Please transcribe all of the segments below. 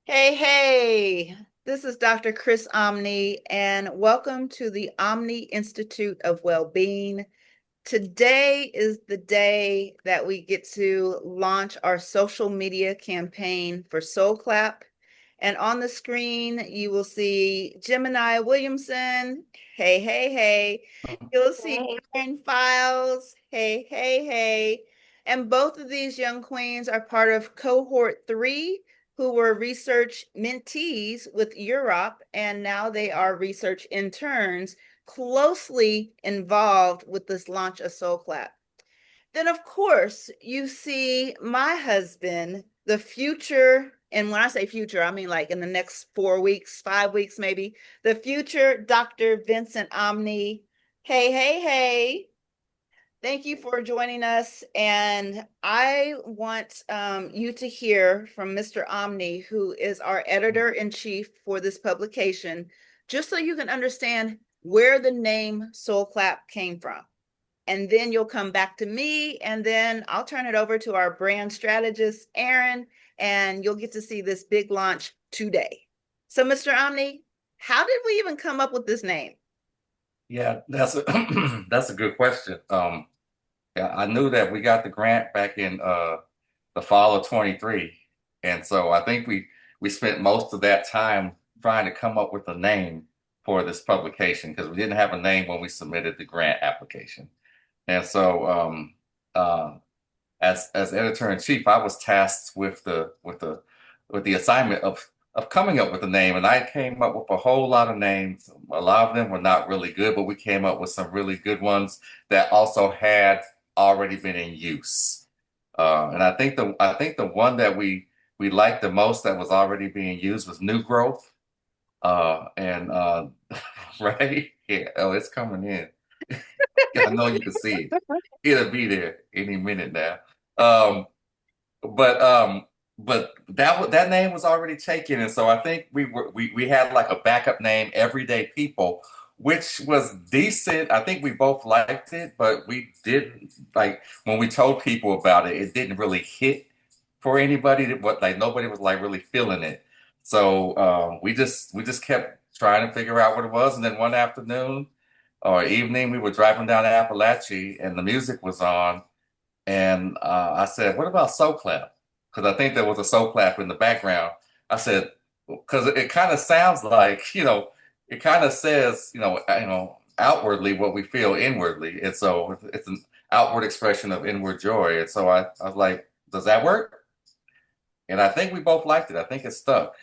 Hey, hey, this is Dr. Chris Omni, and welcome to the Omni Institute of Wellbeing. Today is the day that we get to launch our social media campaign for SoulClap. And on the screen, you will see Gemini Williamson. Hey, hey, hey. You'll see Hey. Karen Files. Hey, hey, hey. And both of these young queens are part of cohort 3, who were research mentees with Europe, and now they are research interns closely involved with this launch of SoulClap. Then, of course, you see my husband, the future. And when I say future, I mean like in the next 4 weeks, 5 weeks, maybe, the future Dr. Vincent Omni. Hey, hey, hey. Thank you for joining us. And I want you to hear from Mr. Omni, who is our editor in chief for this publication, just so you can understand where the name Soul Clap came from. And then you'll come back to me, and then I'll turn it over to our brand strategist, Aaron, and you'll get to see this big launch today. So, Mr. Omni, how did we even come up with this name? Yeah, that's a that's a good question. Yeah, I knew that we got the grant back in the fall of 23. And so I think we spent most of that time trying to come up with a name for this publication because we didn't have a name when we submitted the grant application. And so as editor in chief, I was tasked with the assignment of coming up with a name, and I came up with a whole lot of names. A lot of them were not really good, but we came up with some really good ones that also had already been in use. And I think the one that we liked the most that was already being used was New Growth. And right, yeah, oh, it's coming in. I know you can see it. It'll be there any minute now. Um, but um, but that name was already taken, and so I think we had like a backup name, Everyday People, which was decent. I think we both liked it, but we didn't like when we told people about it. It didn't really hit for anybody. What like nobody was like really feeling it. So we just kept trying to figure out what it was, and then one afternoon or evening, we were driving down Appalachia, and the music was on. And I said, "What about soul clap?" Because I think there was a soul clap in the background. I said, "Because it kind of sounds like, it kind of says, outwardly what we feel inwardly, and so it's an outward expression of inward joy." And so I was like, "Does that work?" And I think we both liked it. I think it stuck.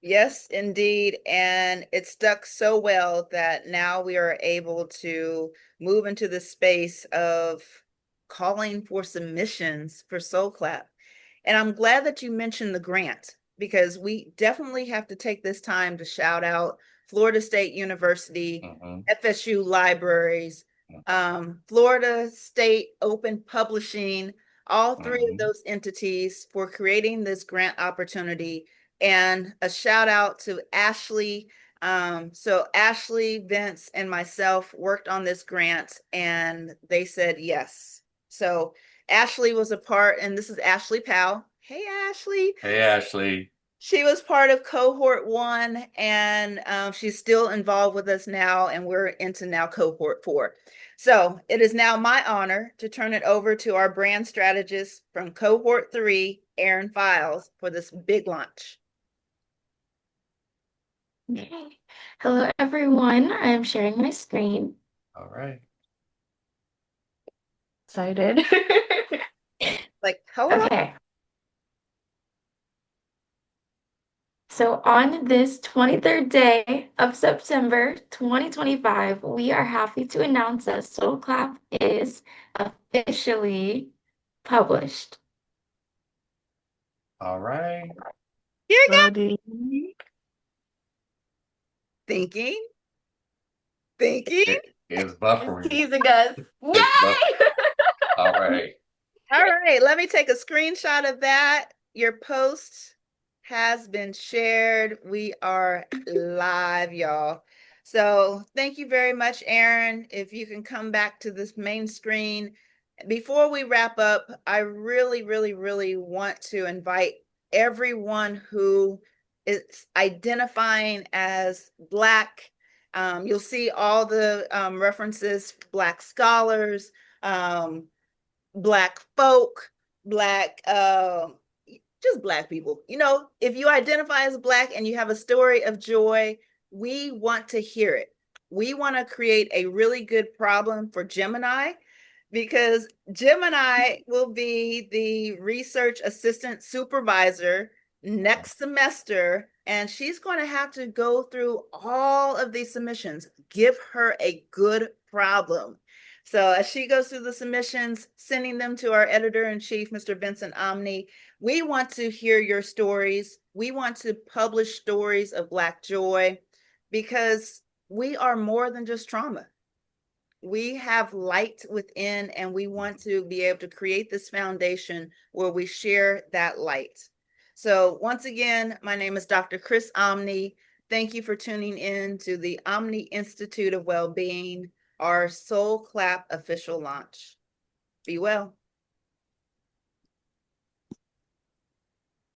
Yes, indeed. And it stuck so well that now we are able to move into the space of calling for submissions for Soul Clap. And I'm glad that you mentioned the grant because we definitely have to take this time to shout out Florida State University, Hmm. FSU Libraries, Florida State Open Publishing, all three of Hmm. those entities for creating this grant opportunity, and a shout out to Ashley. So Ashley, Vince, and myself worked on this grant, and they said yes. So Ashley was a part, and this is Ashley Powell. Hey, Ashley. Hey, Ashley. She was part of cohort 1, and she's still involved with us now, and we're into now cohort 4. So it is now my honor to turn it over to our brand strategist from cohort 3, Aaron Files, for this big launch. Okay. Hello, everyone. I'm sharing my screen. All right. Excited. Like, hold on. Okay. So on this 23rd day of September 2025, we are happy to announce that Soul Clap is officially published. All right. Here you go. Loading. Thinking, thinking. It's It's buffering. teasing us. It's buff. Yay! All right. All right, let me take a screenshot of that. Your post has been shared. We are live, y'all. So thank you very much, Aaron. If you can come back to this main screen. Before we wrap up, I really, really, really want to invite everyone who is identifying as Black. You'll see all the references, Black scholars, Black folk, Black, just Black people. You know, if you identify as Black and you have a story of joy, we want to hear it. We want to create a really good problem for Gemini, because Gemini will be the research assistant supervisor next semester, and she's going to have to go through all of these submissions. Give her a good problem. So as she goes through the submissions, sending them to our editor-in-chief, Mr. Vincent Omni, we want to hear your stories. We want to publish stories of Black joy, because we are more than just trauma. We have light within, and we want to be able to create this foundation where we share that light. So once again, my name is Dr. Chris Omni. Thank you for tuning in to the Omni Institute of Wellbeing, our SoulClap official launch. Be well.